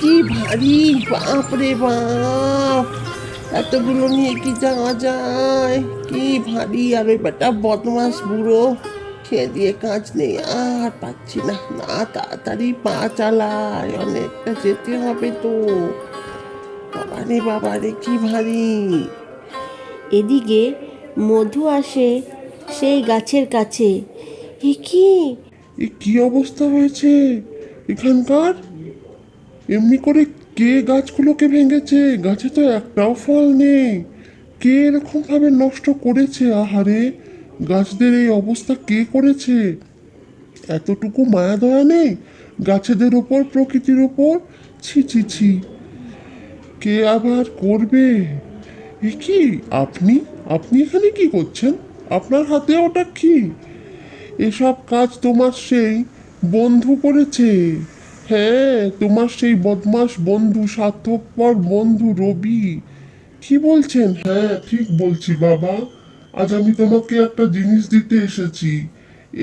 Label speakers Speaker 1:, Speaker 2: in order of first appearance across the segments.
Speaker 1: কি ভারী, বাপ রে বাপ! এতগুলো নিয়ে কি যাওয়া যায়? কি ভারী! আর ওই বেটা বদমাস বুড়ো, খেয়ে দিয়ে কাজ নেই, আর পাচ্ছি না। না, তাড়াতাড়ি পা চালায়, অনেকটা যেতে হবে তো। বাবারে বাবারে, কি ভারী!
Speaker 2: এদিকে মধু আসে সেই গাছের কাছে। এ কি?
Speaker 1: এ কি অবস্থা হয়েছে এখানকার? এমনি করে কে গাছগুলোকে ভেঙেছে? গাছে তো একটাও ফল নেই। কে এরকম ভাবে নষ্ট করেছে? আহারে, গাছদের এই অবস্থা কে করেছে? এতটুকু মায়া দয়া নেই গাছেদের ওপর, প্রকৃতির ওপর? ছি ছি ছি, কে আবার করবে? এ কি, আপনি আপনি এখানে কি করছেন? আপনার হাতে ওটা কি? এসব কাজ তোমার সেই বন্ধু করেছে। হ্যাঁ, তোমার সেই বদমাস বন্ধু, স্বার্থপর বন্ধু রবি। কি বলছেন? হ্যাঁ, ঠিক বলছি বাবা। আজ আমি তোমাকে একটা জিনিস দিতে এসেছি।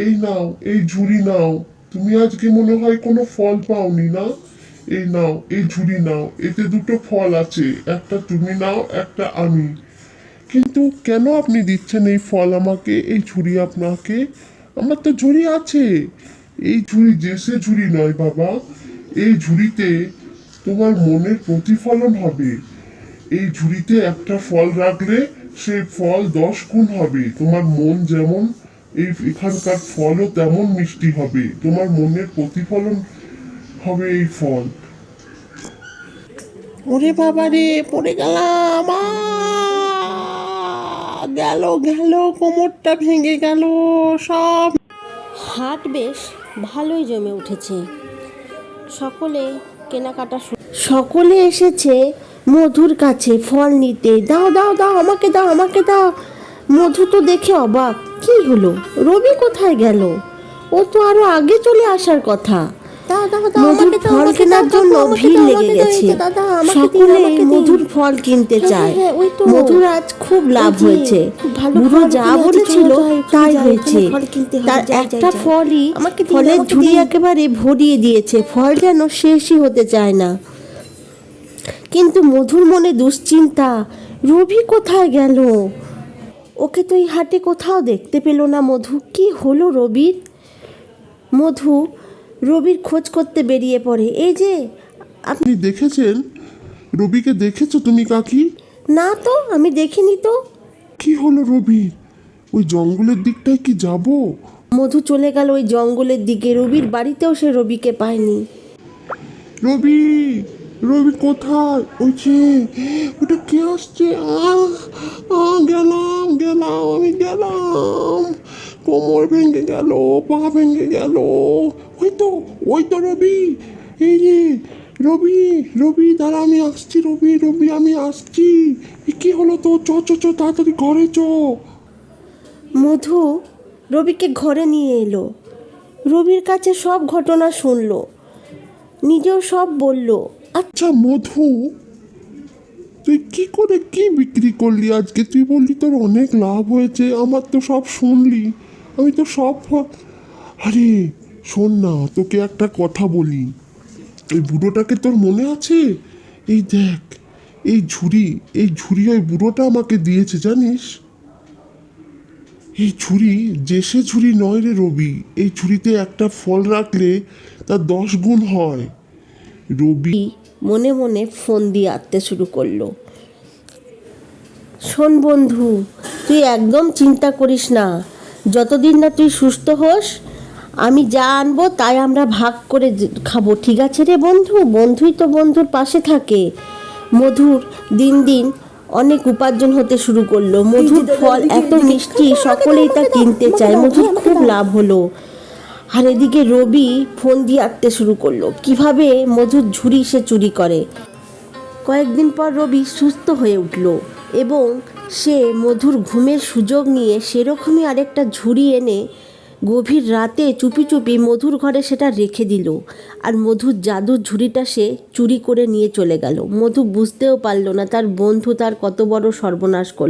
Speaker 1: এই নাও, এই ঝুড়ি নাও। তুমি আজকে মনে হয় কোনো ফল পাওনি না? এই নাও, এই ঝুড়ি নাও, এতে দুটো ফল আছে, একটা তুমি নাও, একটা আমি। কিন্তু কেন আপনি দিচ্ছেন এই ফল আমাকে, এই ঝুড়ি আপনাকে? আমার তো ঝুড়ি আছে। এই ঝুড়ি যে সে ঝুড়ি নয় বাবা। এই ঝুড়িতে তোমার মনের প্রতিফলন হবে। এই ঝুড়িতে একটা ফল রাখলে সেই ফল 10 গুণ হবে। তোমার মন যেমন, এখানকার ফলও তেমন মিষ্টি হবে। তোমার মনের প্রতিফলন হবে এই ফল। ওরে বাবা রে, পড়ে গেলাম! গেল গেল, কোমরটা ভেঙে গেল সব।
Speaker 2: হাট বেশ ভালোই জমে উঠেছে। সকলে কেনাকাটা সকলে এসেছে মধুর কাছে ফল নিতে। দাও দাও দাও, আমাকে দাও, আমাকে দাও। মধু তো দেখে অবাক, কি হলো, রবি কোথায় গেল? ও তো আরো আগে চলে আসার কথা। মধুর ফল কেনার জন্য ভিড় লেগে গেছে। সকলে মধুর ফল কিনতে চায়। মধুর আজ খুব লাভ হয়েছে। বুড়ো যা বলেছিল তাই হয়েছে। তার একটা ফলই, ফলের ঝুড়ি একেবারে ভরিয়ে দিয়েছে। ফল যেন শেষই হতে চায় না। কিন্তু মধুর মনে দুশ্চিন্তা, রবি কোথায় গেল? ওকে তো এই হাটে কোথাও দেখতে পেল না মধু। কি হলো রবির? মধু রবির খোঁজ করতে বেরিয়ে পড়ে। এই যে,
Speaker 1: আপনি দেখেছেন? রবিকে দেখেছো তুমি কাকি?
Speaker 2: না তো, আমি দেখিনি তো।
Speaker 1: কি হলো রবির? ওই জঙ্গলের দিকটায় কি যাব?
Speaker 2: মধু চলে গেল ওই জঙ্গলের দিকে। রবির বাড়িতেও সে রবিকে পায়নি।
Speaker 1: রবি, রবি কোথায়? ওই যে, ওটা কে আসছে? গেলাম গেলাম, আমি গেলাম। কোমর ভেঙে গেল, পা ভেঙে গেল। ওই তো, ওই তো রবি। এই যে রবি, রবি দাঁড়া, আমি আসছি। রবি, রবি, আমি আসছি। কি হলো তো? চ চ চ, তাড়াতাড়ি ঘরে চ।
Speaker 2: মধু রবিকে ঘরে নিয়ে এলো। রবির কাছে সব ঘটনা শুনলো, নিজেও সব বলল।
Speaker 1: আচ্ছা মধু, তুই কি করে কি বিক্রি করলি আজকে? তুই বললি তোর অনেক লাভ হয়েছে, আমার তো সব শুনলি, আমি তো সব আরে শোন না, তোকে একটা কথা বলি। এই বুড়োটাকে তোর মনে আছে? এই দেখ, এই ঝুড়ি, এই ঝুড়ি ওই বুড়োটা আমাকে দিয়েছে, জানিস? এই ঝুড়ি যে সে ঝুড়ি নয় রে রবি। এই ঝুড়িতে একটা ফল রাখলে তার 10 গুণ হয়। রবি
Speaker 2: মনে মনে ফোন দিয়ে আঁততে শুরু করলো। শোন বন্ধু, তুই একদম চিন্তা করিস না। যতদিন না তুই সুস্থ হোস, আমি যা আনবো তাই আমরা ভাগ করে খাবো, ঠিক আছে রে বন্ধু? বন্ধুই তো বন্ধুর পাশে থাকে। মধুর দিন দিন অনেক উপার্জন হতে শুরু করলো। মধুর ফল এত মিষ্টি, সকলেই তা কিনতে চায়। মধুর খুব লাভ হলো। আর এদিকে রবি ফোন দিয়ে আঁটতে শুরু করলো কিভাবে মধুর ঝুড়ি সে চুরি করে। কয়েকদিন পর রবি সুস্থ হয়ে উঠল এবং সে মধুর ঘুমের সুযোগ নিয়ে সেরকমই আরেকটা ঝুড়ি এনে গভীর রাতে চুপি চুপি মধুর ঘরে সেটা রেখে দিল। আর মধুর জাদুর ঝুড়িটা সে চুরি করে নিয়ে চলে গেল। মধু বুঝতেও পারল না তার বন্ধু তার কত বড় সর্বনাশ করল।